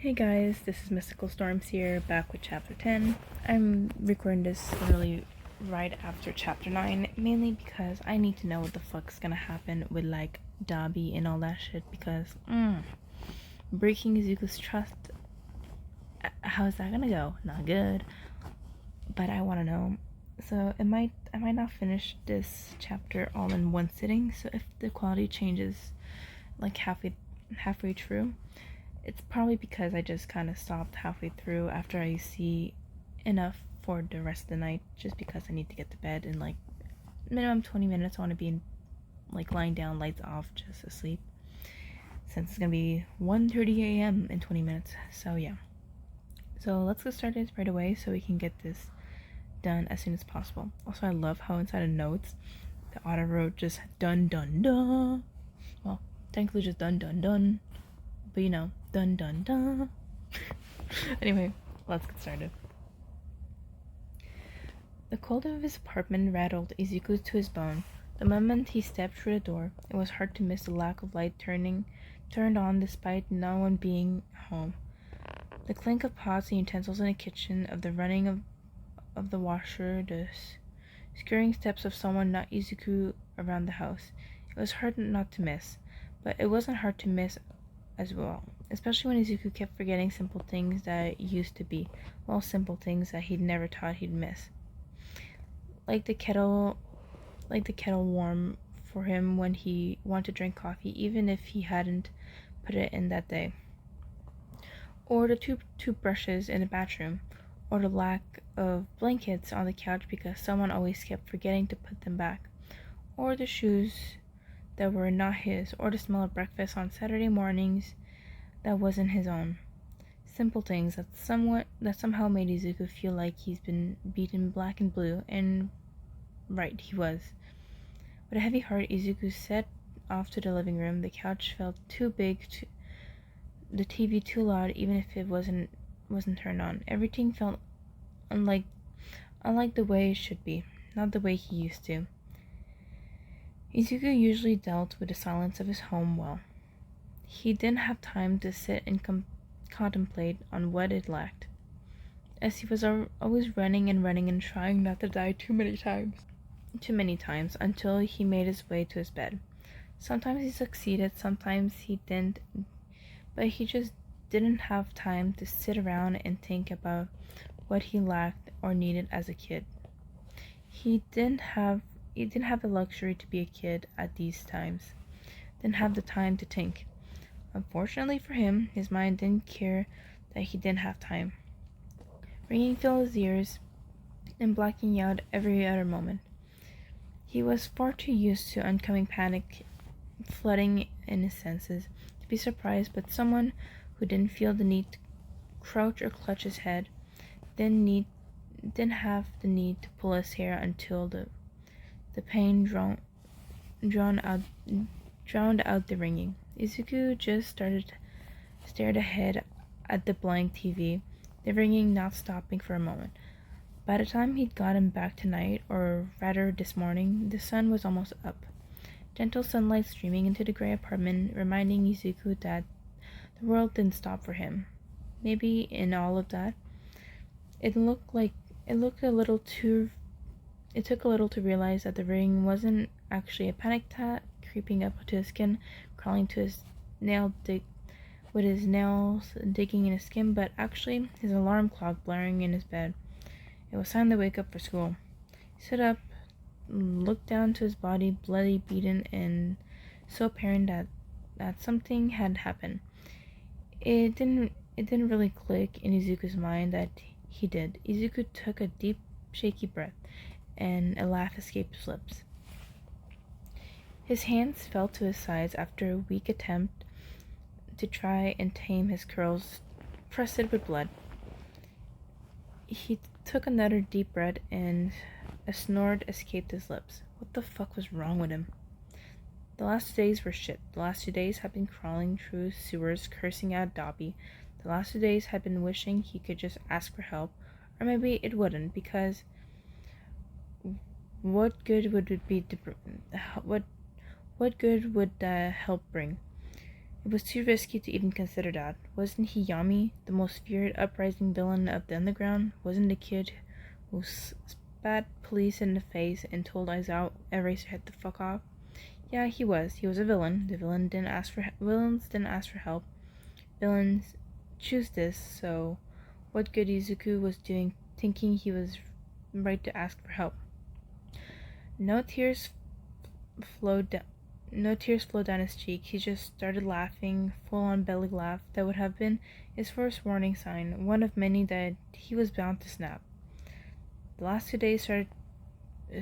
Hey guys, this is Mystical Storms here, back with chapter 10. I'm recording this literally right after chapter 9, mainly because I need to know what the fuck's gonna happen with like Dobby and all that shit, because breaking Izuku's trust, how's that gonna go? Not good, but I wanna know. So I might not finish this chapter all in one sitting, so if the quality changes like halfway through, it's probably because I just kind of stopped halfway through after I see enough for the rest of the night, just because I need to get to bed in like minimum 20 minutes. I want to be in, like lying down, lights off, just asleep, since it's gonna be 1:30 a.m. in 20 minutes. So yeah, so let's get started right away so we can get this done as soon as possible. Also, I love how inside of notes the author wrote just dun dun dun. Well, technically just dun dun dun, but you know, dun dun dun. Anyway, let's get started. The cold of his apartment rattled Izuku to his bone. The moment he stepped through the door, it was hard to miss the lack of light turned on despite no one being home. The clink of pots and utensils in the kitchen, of the running of the washer, the scurrying steps of someone not Izuku around the house. It was hard not to miss, but it wasn't hard to miss as well, especially when Izuku kept forgetting simple things that used to be, well, simple things that he'd never thought he'd miss. Like the kettle warm for him when he wanted to drink coffee, even if he hadn't put it in that day. Or the two toothbrushes in the bathroom, or the lack of blankets on the couch because someone always kept forgetting to put them back, or the shoes that were not his, or the smell of breakfast on Saturday mornings that wasn't his own. Simple things that somehow made Izuku feel like he's been beaten black and blue, and right, he was. With a heavy heart, Izuku set off to the living room. The couch felt too big, the TV too loud, even if it wasn't turned on. Everything felt unlike the way it should be, not the way he used to. Izuku usually dealt with the silence of his home well. He didn't have time to sit and contemplate on what it lacked, as he was always running and trying not to die too many times until he made his way to his bed. Sometimes he succeeded, sometimes he didn't, but he just didn't have time to sit around and think about what he lacked or needed as a kid. He didn't have the luxury to be a kid at these times. Didn't have the time to think. Unfortunately for him, his mind didn't care that he didn't have time. Ringing filled his ears and blacking out every other moment. He was far too used to oncoming panic flooding in his senses to be surprised, but someone who didn't feel the need to crouch or clutch his head, didn't have the need to pull his hair until the pain drowned out the ringing. Izuku just stared ahead at the blank TV, the ringing not stopping for a moment. By the time he'd gotten back tonight, or rather this morning, the sun was almost up. Gentle sunlight streaming into the gray apartment, reminding Izuku that the world didn't stop for him. Maybe in all of that, it took a little to realize that the ring wasn't actually a panic attack creeping up to his skin, crawling to his with his nails digging in his skin, but actually his alarm clock blaring in his bed. It was time to wake up for school. He stood up, looked down to his body, bloody, beaten, and so apparent that something had happened. It didn't really click in Izuku's mind that he did. Izuku took a deep, shaky breath, and a laugh escaped his lips. His hands fell to his sides after a weak attempt to try and tame his curls, crusted with blood. He took another deep breath, and a snort escaped his lips. What the fuck was wrong with him? The last 2 days were shit. The last 2 days had been crawling through sewers, cursing out Dobby. The last 2 days had been wishing he could just ask for help, or maybe it wouldn't, because what good would it be to what good would help bring? It was too risky to even consider that. Wasn't he Yami, the most feared uprising villain of the underground? Wasn't the kid who spat police in the face and told Aizawa Eraserhead to fuck off? Yeah, he was. He was a villain. The villains didn't ask for help. Villains choose this, so what good Izuku was doing thinking he was right to ask for help. No tears flowed down his cheek. He just started laughing, full-on belly laugh that would have been his first warning sign, one of many that he was bound to snap. The last 2 days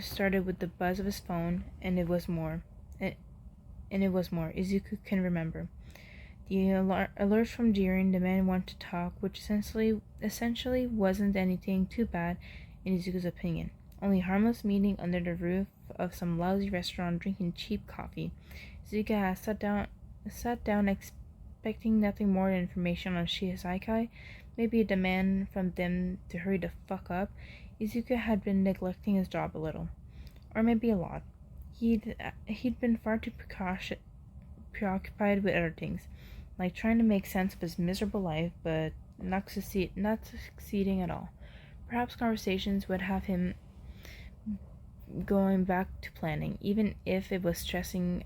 started with the buzz of his phone, and it was more. Izuku can remember. The alerts from Jiren, the man wanted to talk, which essentially wasn't anything too bad in Izuku's opinion. Only harmless meeting under the roof of some lousy restaurant drinking cheap coffee. Izuku had sat down expecting nothing more than information on Shihisaikai, maybe a demand from them to hurry the fuck up. Izuku had been neglecting his job a little. Or maybe a lot. He'd been far too preoccupied with other things, like trying to make sense of his miserable life, but not succeeding at all. Perhaps conversations would have him going back to planning, even if it was stressing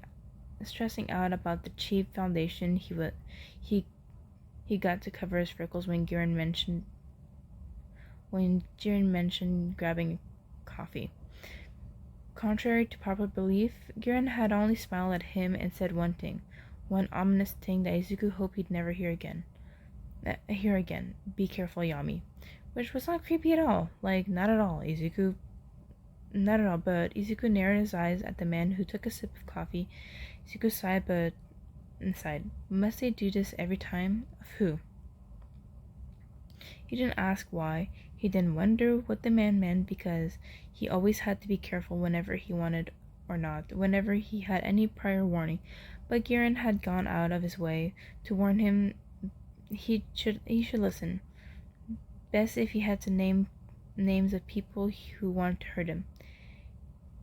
out about the cheap foundation he got to cover his freckles when Jiren mentioned grabbing coffee. Contrary to popular belief, Jiren had only smiled at him and said one ominous thing that Izuku hoped he'd never hear again. Be careful, Yami. Which was not creepy at all. Not at all. But Izuku narrowed his eyes at the man who took a sip of coffee. Izuku sighed, but sighed. Must they do this every time? Of who? He didn't ask why. He didn't wonder what the man meant, because he always had to be careful whenever he wanted or not, whenever he had any prior warning. But Jiren had gone out of his way to warn him he should listen. Best if he had to name names of people who wanted to hurt him.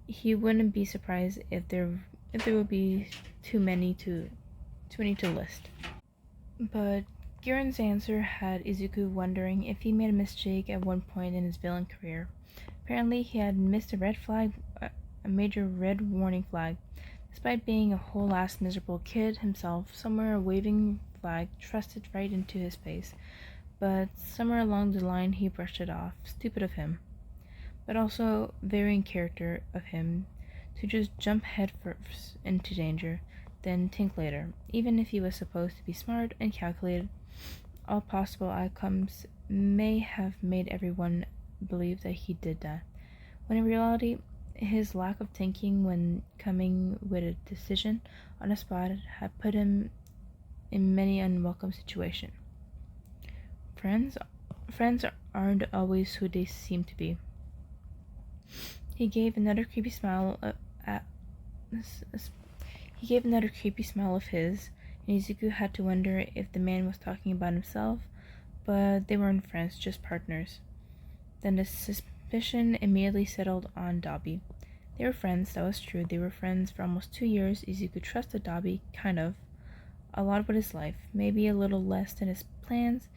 He wouldn't be surprised if there would be too many to list. But Jiren's answer had Izuku wondering if he made a mistake at one point in his villain career. Apparently, he had missed a major red warning flag. Despite being a whole-ass miserable kid himself, somewhere a waving flag thrusted right into his face. But somewhere along the line he brushed it off. Stupid of him. But also very in character of him to just jump headfirst into danger, then think later. Even if he was supposed to be smart and calculated, all possible outcomes may have made everyone believe that he did that, when in reality, his lack of thinking when coming with a decision on the spot had put him in many unwelcome situations. Friends aren't always who they seem to be. He gave another creepy smile of his, and Izuku had to wonder if the man was talking about himself, but they weren't friends, just partners. Then the suspicion immediately settled on Dabi. They were friends, that was true. They were friends for almost 2 years. Izuku trusted Dabi, kind of. A lot with his life, maybe a little less than his plans,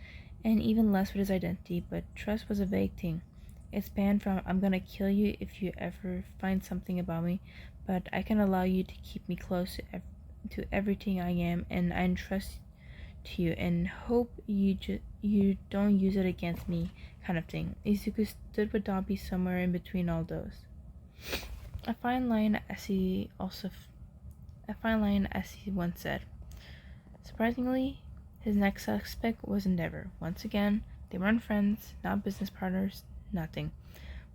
and even less with his identity, but trust was a vague thing. It spanned from, I'm gonna kill you if you ever find something about me, but I can allow you to keep me close to everything I am, and I entrust to you, and hope you don't use it against me, kind of thing. Izuku stood with Dabi somewhere in between all those. A fine line, as he once said. Surprisingly, his next suspect was Endeavor. Once again, they weren't friends, not business partners, nothing.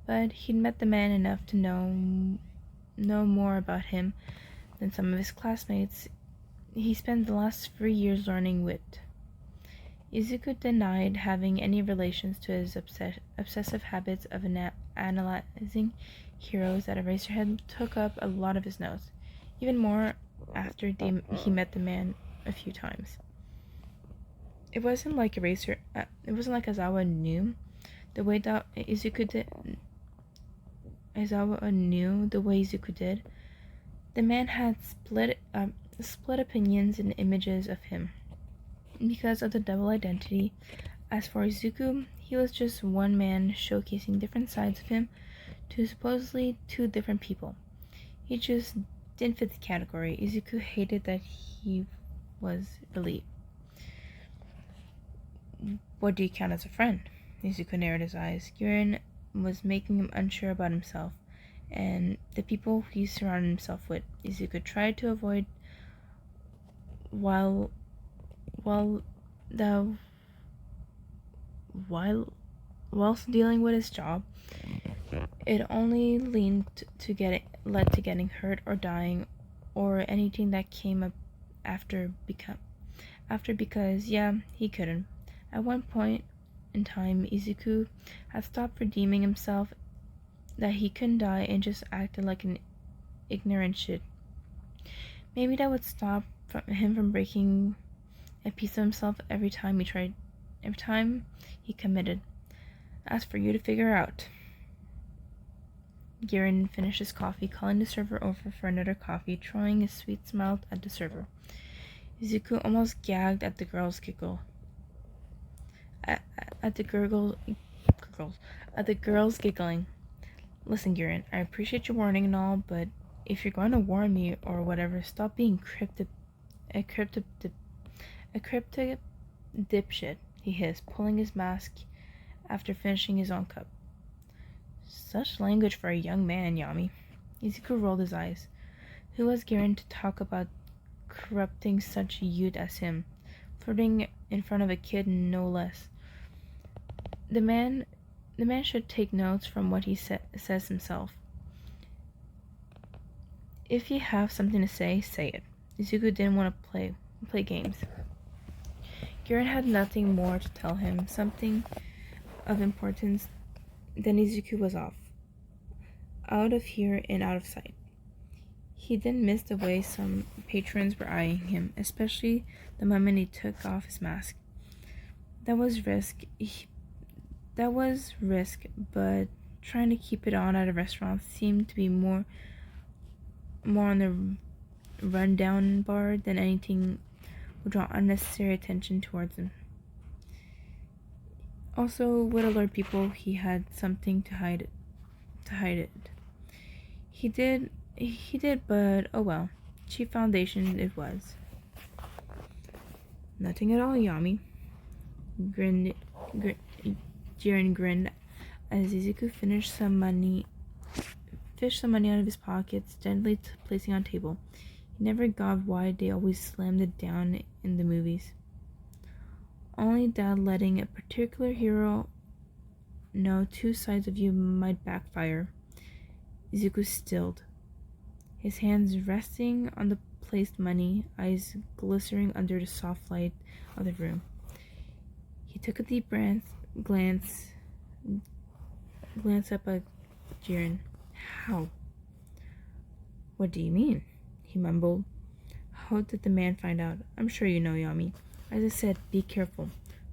But he'd met the man enough to know more about him than some of his classmates. He spent the last 3 years learning wit. Izuku denied having any relations to his obsessive habits of analyzing heroes that Eraserhead took up a lot of his notes, even more after he met the man a few times. It wasn't like Aizawa knew the way that Izuku did. Aizawa knew the way Izuku did. The man had split opinions and images of him because of the double identity. As for Izuku, he was just one man showcasing different sides of him to supposedly two different people. He just didn't fit the category. Izuku hated that he was elite. What do you count as a friend? Izuku narrowed his eyes. Girin was making him unsure about himself and the people he surrounded himself with. Izuku tried to avoid whilst dealing with his job. It only led to getting hurt or dying or anything that came up after because he couldn't. At one point in time, Izuku had stopped redeeming himself that he couldn't die and just acted like an ignorant shit. Maybe that would stop him from breaking a piece of himself every time he committed. As for you to figure out. Girin finished his coffee, calling the server over for another coffee, throwing a sweet smile at the server. Izuku almost gagged at the girl's giggle. At the girls giggling. Listen, Girin, I appreciate your warning and all, but if you're going to warn me or whatever, stop being a cryptic dipshit, he hissed, pulling his mask after finishing his own cup. Such language for a young man, Yami. Izuku rolled his eyes. Who was Girin to talk about corrupting such a youth as him? Flirting in front of a kid, no less. The man should take notes from what he says himself. If you have something to say it. Izuku didn't want to play games. Girin had nothing more to tell him, something of importance. Then Izuku was off. Out of here and out of sight. He didn't miss the way some patrons were eyeing him, especially the moment he took off his mask. That was risk, but trying to keep it on at a restaurant seemed to be more on the rundown bar than anything would draw unnecessary attention towards him. Also, would alert people he had something to hide it. He did, but oh well. Cheap foundation it was. Nothing at all, Yami. Jiren grinned as Izuku fished some money out of his pockets, gently placing on table. He never got why they always slammed it down in the movies. Only that letting a particular hero know two sides of you might backfire. Izuku stilled, his hands resting on the placed money, eyes glistening under the soft light of the room. He took a deep glance up at Jiren. How? What do you mean? He mumbled. How did the man find out? I'm sure you know, Yami. As I said, be careful.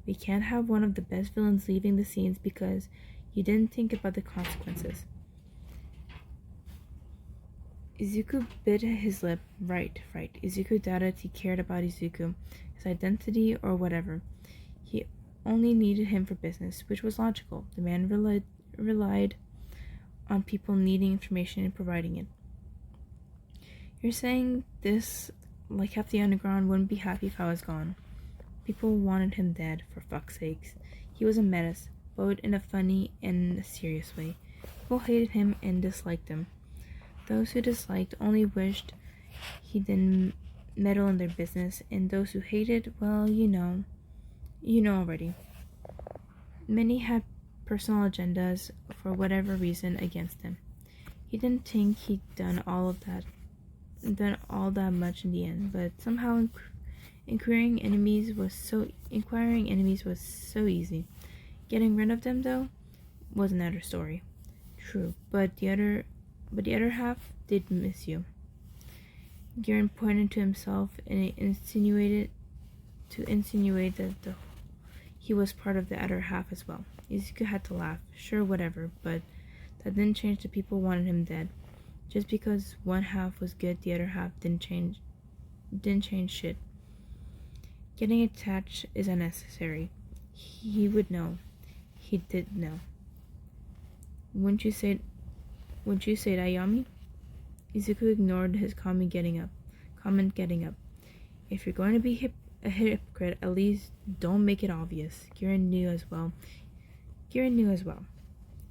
We can't have one of the best villains leaving the scenes because you didn't think about the consequences. Izuku bit his lip. Right. Izuku doubted he cared about Izuku, his identity, or whatever. He only needed him for business, which was logical. The man relied on people needing information and providing it. You're saying this like half the underground wouldn't be happy if I was gone. People wanted him dead, for fuck's sakes. He was a menace, both in a funny and a serious way. People hated him and disliked him. Those who disliked only wished he didn't meddle in their business, and those who hated, well, you know already. Many had personal agendas for whatever reason against him. He didn't think he'd done all that much in the end, but somehow inquiring enemies was so easy. Getting rid of them, though, was another story. True, but the other half did miss you. Girin pointed to himself and insinuated that he was part of the other half as well. Izuku had to laugh. Sure, whatever, but that didn't change the people wanted him dead. Just because one half was good, the other half didn't change didn't change shit. Getting attached is unnecessary. He would know. He did know. Wouldn't you say that, Yami? Izuku ignored his comment getting up. If you're going to be a hypocrite, at least don't make it obvious. Giran knew as well.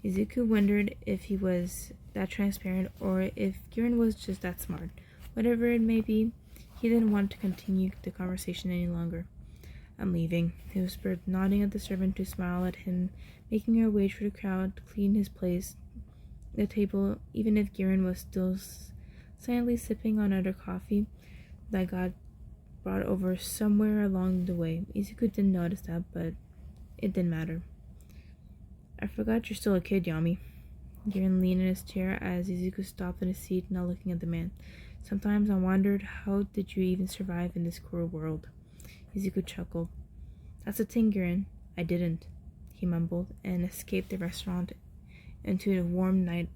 Izuku wondered if he was that transparent or if Giran was just that smart. Whatever it may be, he didn't want to continue the conversation any longer. I'm leaving, he whispered, nodding at the servant to smile at him, making her way through the crowd to clean his place, the table, even if Giran was still silently sipping on other coffee that got brought over somewhere along the way. Izuku didn't notice that, but it didn't matter. I forgot you're still a kid, Yami. Giran leaned in his chair as Izuku stopped in his seat, not looking at the man. Sometimes I wondered, how did you even survive in this cruel world? Izuku chuckled. That's the thing, Giran. I didn't, he mumbled, and escaped the restaurant into the warm night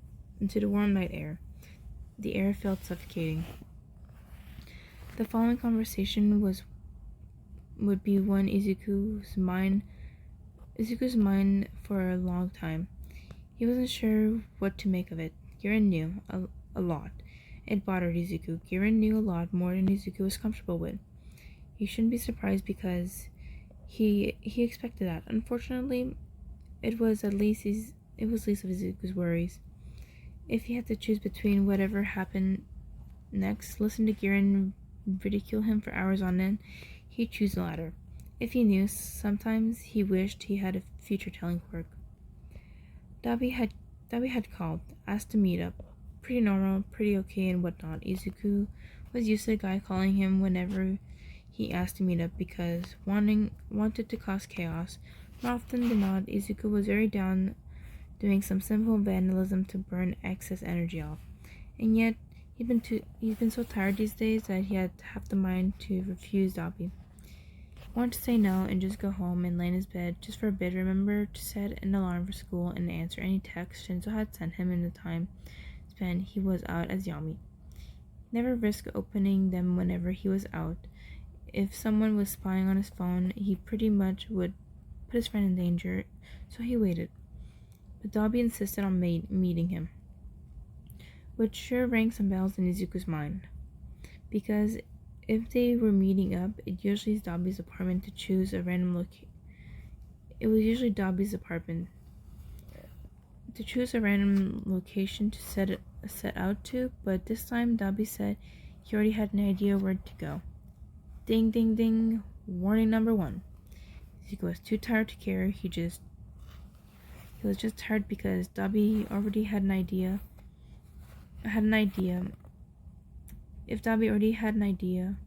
air. The air felt suffocating. The following conversation would be one Izuku's mind for a long time. He wasn't sure what to make of it. Giran knew a lot. It bothered Izuku. Giran knew a lot more than Izuku was comfortable with. He shouldn't be surprised because he expected that. Unfortunately, it was least of Izuku's worries. If he had to choose between whatever happened next, listen to Giran ridicule him for hours on end, he'd choose the latter. If he knew, sometimes he wished he had a future-telling quirk. Dabi had called, asked to meet up. Pretty normal, pretty okay, and whatnot. Izuku was used to the guy calling him whenever he asked to meet up because wanted to cause chaos. More often than not, Izuku was very down doing some simple vandalism to burn excess energy off. And yet, he'd been so tired these days that he had half the mind to refuse Dabi. Wanted to say no and just go home and lay in his bed just for a bit. Remember to set an alarm for school and answer any texts Shinzo had sent him in the time span he was out as Yami. Never risk opening them whenever he was out. If someone was spying on his phone, he pretty much would put his friend in danger, so he waited. But Dabi insisted on meeting him, which sure rang some bells in Izuku's mind. Because if they were meeting up, it usually is Dabi's apartment to choose a random location. It was usually Dabi's apartment to choose a random location to set out to, but this time Dabi said he already had an idea where to go. Ding, ding, ding. Warning number 1. Izuku was too tired to care. He was just tired because Dabi already had an idea. If Dabi already had an idea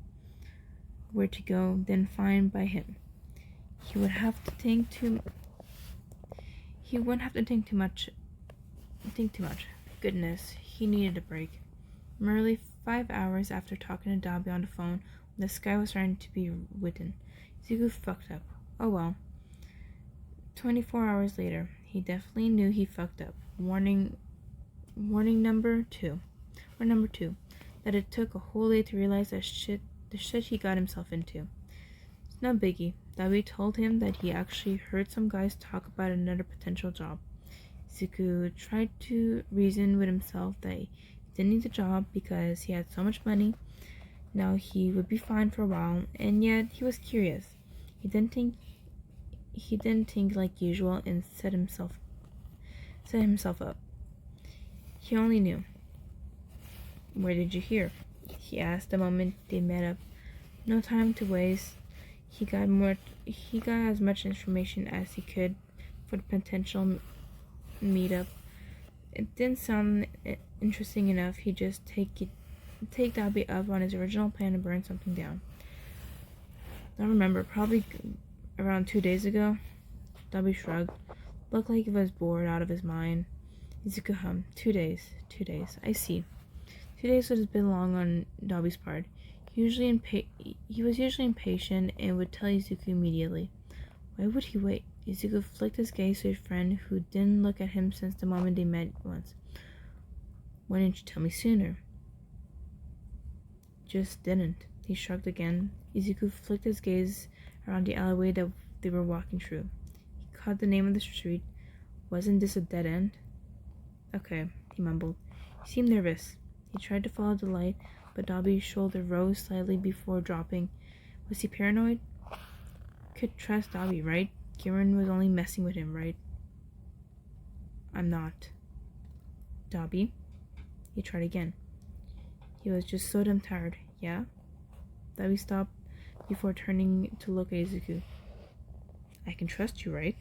where to go, then fine by him. He wouldn't have to think too much. Goodness, he needed a break. Merely 5 hours after talking to Dabi on the phone, when the sky was starting to be written, Izuku fucked up. Oh well. 24 hours later, he definitely knew he fucked up. Warning number 2. That it took a whole day to realize the shit he got himself into. It's no biggie. Dabi told him that he actually heard some guys talk about another potential job. Izuku tried to reason with himself that he didn't need the job because he had so much money. Now he would be fine for a while, and yet he was curious. He didn't think like usual and set himself up. He only knew. Where did you hear? He asked the moment they met up. No time to waste. He got as much information as he could for the potential meetup. It didn't sound interesting enough. He just take Dabi up on his original plan to burn something down. I remember, probably around 2 days ago. Dabi shrugged. Looked like he was bored out of his mind. Izuku hummed. 2 days. I see. 2 days would have been long on Dabi's part. He was usually impatient and would tell Izuku immediately. Why would he wait? Izuku flicked his gaze to his friend, who didn't look at him since the moment they met once. Why didn't you tell me sooner? Just didn't. He shrugged again. Izuku flicked his gaze around the alleyway that they were walking through. He caught the name of the street. Wasn't this a dead end? Okay, he mumbled. He seemed nervous. He tried to follow the light, but Dobby's shoulder rose slightly before dropping. Was he paranoid? Could trust Dobby, right? Kieran was only messing with him, right? I'm not. Dobby? He tried again. He was just so damn tired. Yeah? Dobby stopped before turning to look at Izuku. I can trust you, right?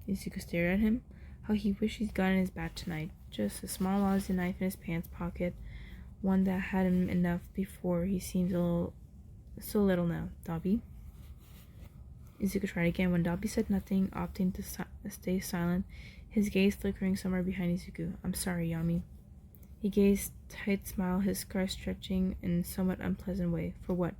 Izuku stared at him. How he wished he'd gotten his bat tonight. Just a small Aussie knife in his pants pocket. One that had him enough before. He seemed so little now. Dobby? Izuku tried again. When Dobby said nothing, opting to stay silent, his gaze flickering somewhere behind Izuku. I'm sorry, Yami. He gazed, tight smile, his scar stretching in a somewhat unpleasant way. For what?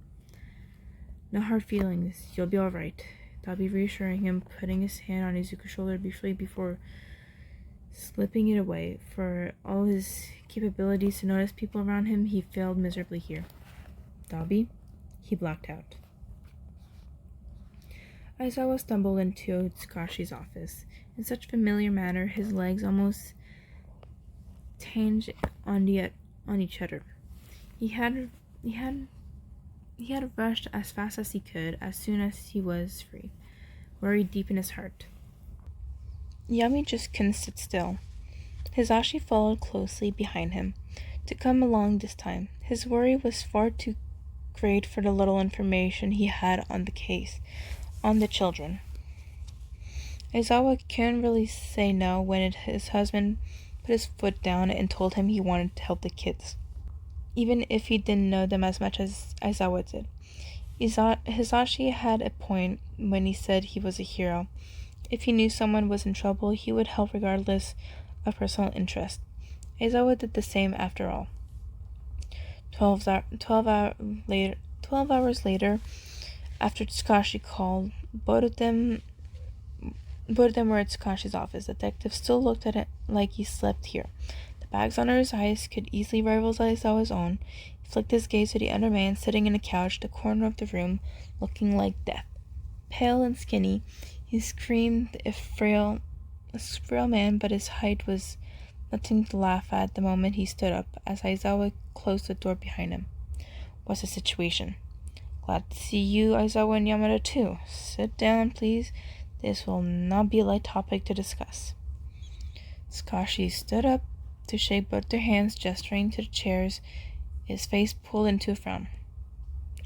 No hard feelings. You'll be alright. Dobby reassuring him, putting his hand on Izuku's shoulder briefly before slipping it away. For all his capabilities to notice people around him, he failed miserably here. Dobby? He blacked out. Aizawa stumbled into Tsukashi's office. In such familiar manner, his legs almost tanged on each other. He had rushed as fast as he could as soon as he was free, worry deep in his heart. Yami just couldn't sit still. Hisashi followed closely behind him to come along this time. His worry was far too great for the little information he had on the case, on the children. Aizawa couldn't really say no when his husband put his foot down and told him he wanted to help the kids, even if he didn't know them as much as Aizawa did. Hisashi had a point when he said he was a hero. If he knew someone was in trouble, he would help regardless of personal interest. Aizawa did the same after all. 12 hours later, after Tsukashi called, both of them were at Tsukashi's office. The detective still looked at it like he slept here. The bags under his eyes could easily rival Aizawa's own. He flicked his gaze to the other man sitting in a couch, the corner of the room, looking like death. Pale and skinny, he screamed a frail man, but his height was nothing to laugh at the moment he stood up, as Aizawa closed the door behind him. What's the situation? Glad to see you, Aizawa and Yamada too. Sit down, please. This will not be a light topic to discuss. Tsukashi stood up to shake both their hands, gesturing to the chairs, his face pulled into a frown.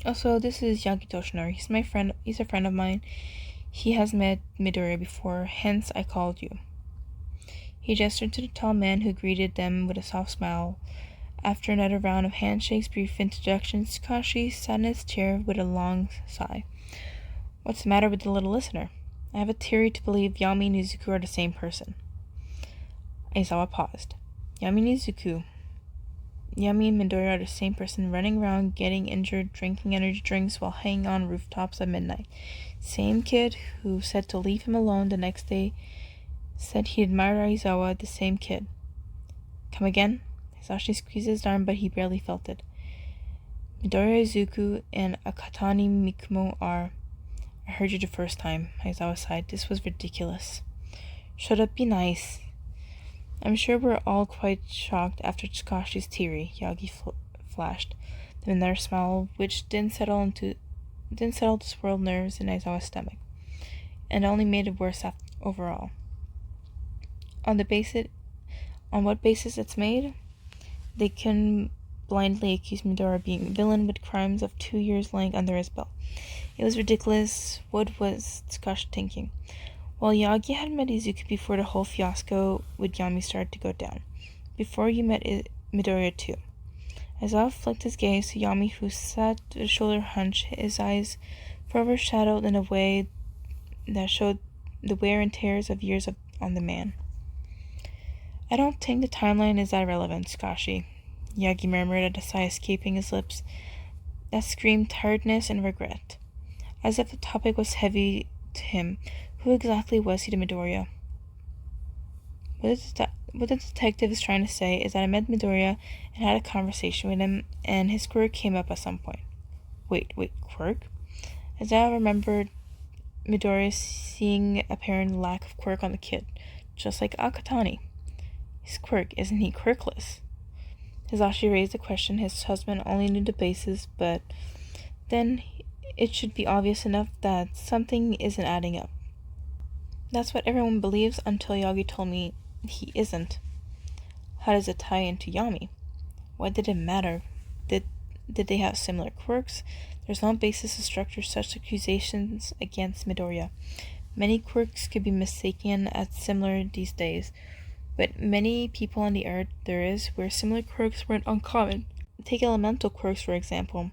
Also, this is Yagi Toshinori. He's my friend. He's a friend of mine. He has met Midoriya before, hence I called you. He gestured to the tall man who greeted them with a soft smile. After another round of handshakes, brief introductions, Tsukashi sat in his chair with a long sigh. What's the matter with the little listener? I have a theory to believe Yami and Izuku are the same person. Aizawa paused. Yami and Midoriya are the same person, running around, getting injured, drinking energy drinks while hanging on rooftops at midnight. Same kid who said to leave him alone the next day said he admired Aizawa, the same kid. Come again? Hisashi squeezed his arm, but he barely felt it. Midoriya Izuku and Akatani Mikumo are... I heard you the first time, Aizawa sighed. This was ridiculous. Shut up, be nice. I'm sure we're all quite shocked after Tsukashi's theory, Yagi flashed. Then another smile, which didn't settle the swirled nerves in Aizawa's stomach, and only made it worse overall. On what basis it's made? They can blindly accuse Midoriya of being a villain with crimes of 2 years lying under his belt. It was ridiculous. What was Tsukashi thinking? Well, Yagi had met Izuku before the whole fiasco with Yami started to go down. Before you met Midoriya too. Aizawa flicked his gaze to Yami, who sat with a shoulder hunch, his eyes forever shadowed in a way that showed the wear and tears of years on the man. I don't think the timeline is that relevant, Tsukashi, Yagi murmured at a sigh escaping his lips that screamed tiredness and regret. As if the topic was heavy to him, who exactly was he to Midoriya? What the detective is trying to say is that I met Midoriya and had a conversation with him, and his career came up at some point. Wait, quirk? As I remembered Midoriya seeing apparent lack of quirk on the kid, just like Akatani. His quirk, isn't he quirkless? Hisashi raised the question. His husband only knew the basis, but then it should be obvious enough that something isn't adding up. That's what everyone believes until Yagi told me he isn't. How does it tie into Yami? Why did it matter? Did they have similar quirks? There's no basis to structure such accusations against Midoriya. Many quirks could be mistaken as similar these days, but many people on the earth there is where similar quirks weren't uncommon. Take elemental quirks, for example.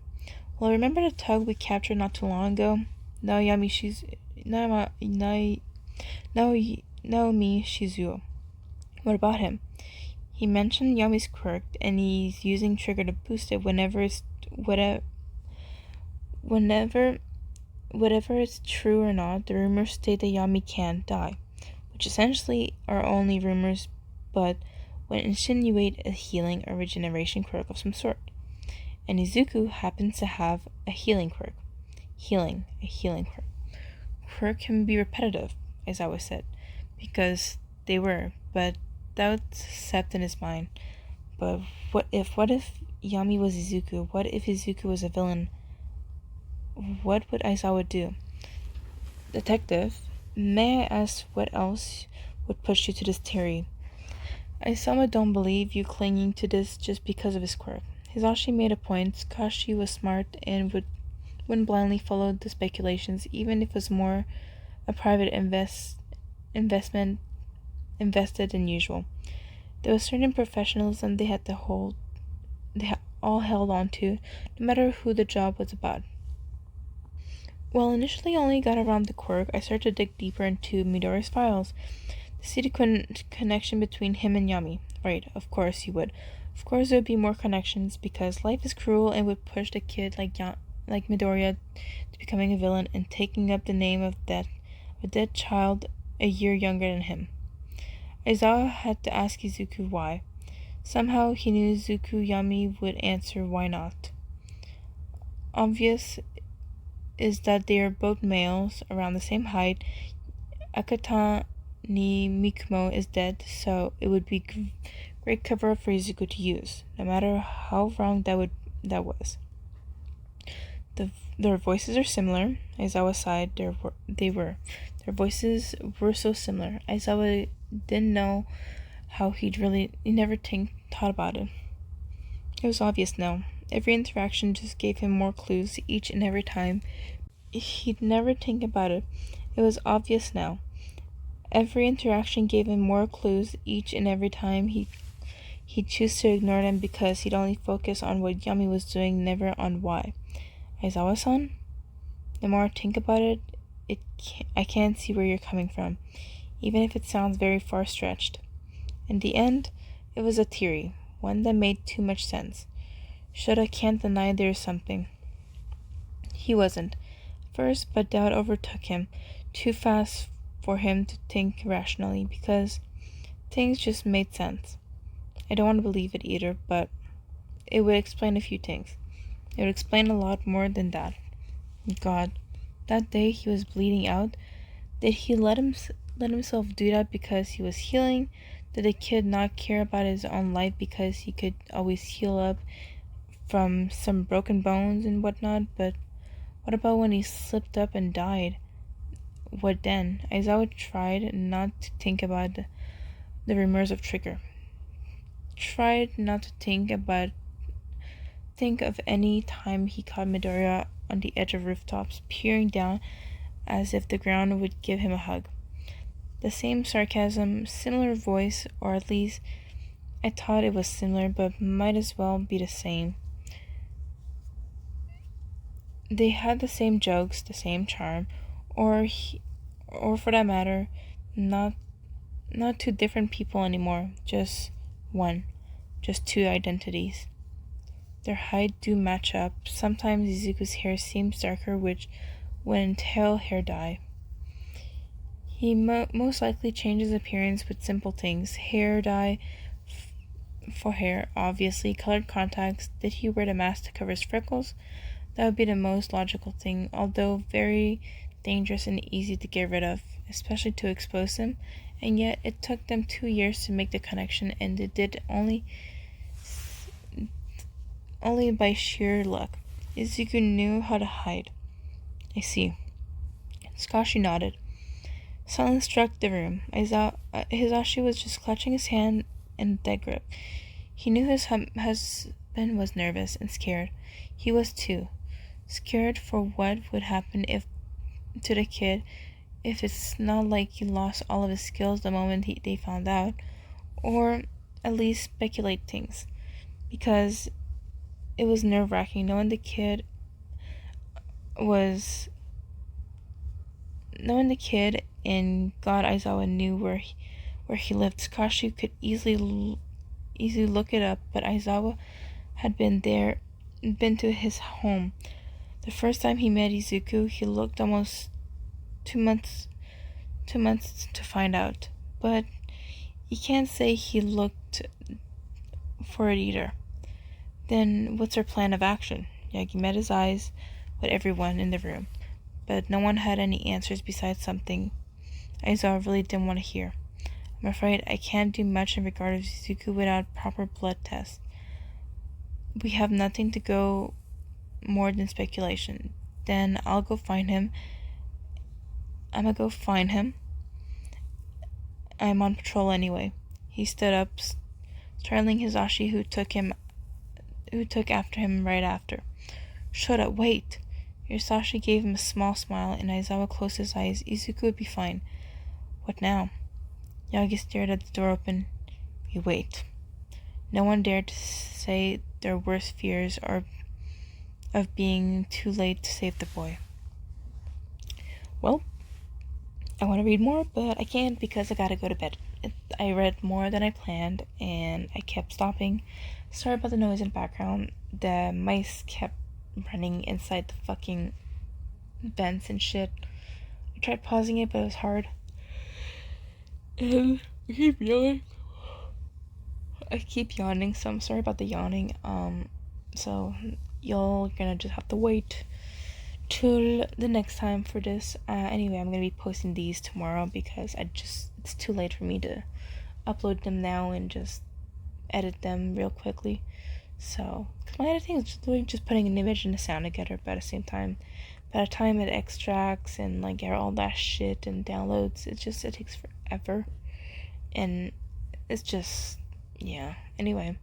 Well, remember the tug we captured not too long ago? Naomi Shizuo. What about him? He mentioned Yami's quirk, and he's using trigger to boost it whenever it's true or not. The rumors state that Yami can die, which essentially are only rumors, but would insinuate a healing or regeneration quirk of some sort. And Izuku happens to have a healing quirk. A healing quirk. Quirk can be repetitive, as I always said, because they were, but doubts sept in his mind. But what if Yami was Izuku? What if Izuku was a villain? What would Aizawa do? Detective, may I ask what else would push you to this theory? Aizawa don't believe you clinging to this just because of his quirk. Hisashi made a point. Kashi was smart and wouldn't blindly follow the speculations, even if it was more a private investment invested than usual. There was certain professionalism they all held on to, no matter who the job was about. Well, initially I only got around the quirk, I started to dig deeper into Midoriya's files to see the connection between him and Yami. Right, of course you would. Of course there would be more connections, because life is cruel and would push the kid like Midoriya to becoming a villain and taking up the name of a dead child a year younger than him. Aizawa had to ask Izuku why. Somehow he knew Izuku Yami would answer why not. Obvious is that they are both males, around the same height. Akatani Mikumo is dead, so it would be great cover-up for Izuku to use, no matter how wrong that was. Their voices are similar. Aizawa sighed. Their voices were so similar. Aizawa didn't know how he never thought about it. It was obvious now. Every interaction just gave him more clues each and every time. He'd never think about it. It was obvious now. Every interaction gave him more clues each and every time. He'd choose to ignore them because he'd only focus on what Yami was doing, never on why. Aizawa-san? The more I think about it, I can't see where you're coming from, even if it sounds very far-stretched. In the end, it was a theory, one that made too much sense. Shota can't deny there's something. He wasn't, first, but doubt overtook him, too fast for him to think rationally, because things just made sense. I don't want to believe it either, but it would explain a few things. It would explain a lot more than that. God, that day he was bleeding out. Did he let himself do that because he was healing? Did the kid not care about his own life because he could always heal up from some broken bones and whatnot? But what about when he slipped up and died? What then? Aizawa tried not to think about the rumors of trigger. Tried not to think of any time he caught Midoriya on the edge of rooftops, peering down as if the ground would give him a hug. The same sarcasm, similar voice, or at least I thought it was similar, but might as well be the same. They had the same jokes, the same charm, or for that matter, not two different people anymore, just one, just two identities. Their height do match up. Sometimes Izuku's hair seems darker, which would entail hair dye. He most likely changes appearance with simple things. Hair dye for hair, obviously. Colored contacts. Did he wear the mask to cover his freckles? That would be the most logical thing, although very dangerous and easy to get rid of, especially to expose him. And yet it took them 2 years to make the connection, and they did only by sheer luck. Izuku knew how to hide. I see. Sakashi nodded. Silence struck the room. Hisashi was just clutching his hand in a dead grip. He knew his husband was nervous and scared. He was too. Scared for what would happen to the kid if it's not like he lost all of his skills the moment they found out, or at least speculate things, because it was nerve-wracking knowing the kid and God Aizawa knew where he lived. Sakashi could easily look it up, but Aizawa had been to his home. The first time he met Izuku, he looked almost 2 months to find out. But you can't say he looked for it either. Then what's her plan of action? Yagi met his eyes with everyone in the room, but no one had any answers besides something Aizawa really didn't want to hear. I'm afraid I can't do much in regard of Izuku without proper blood tests. We have nothing to go more than speculation. Then I'll go find him. I'm on patrol anyway. He stood up, startling Hisashi, who took after him right after. Shut up, wait! Hisashi gave him a small smile, and Aizawa closed his eyes. Izuku would be fine. What now? Yagi stared at the door open. We wait. No one dared to say their worst fears or of being too late to save the boy. Well, I want to read more, but I can't because I gotta go to bed. I read more than I planned, and I kept stopping. Sorry about the noise in the background. The mice kept running inside the fucking vents and shit. I tried pausing it, but it was hard. And I keep yawning, so I'm sorry about the yawning. So you're gonna just have to wait till the next time for this. Anyway, I'm gonna be posting these tomorrow because it's too late for me to upload them now and just edit them real quickly. So, cause my editing is just putting an image and a sound together, but at the same time, by the time it extracts and like get all that shit and downloads, it takes forever, and it's just, yeah. Anyway,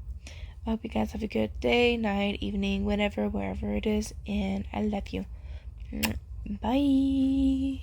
I hope you guys have a good day, night, evening, whenever, wherever it is, and I love you. Bye.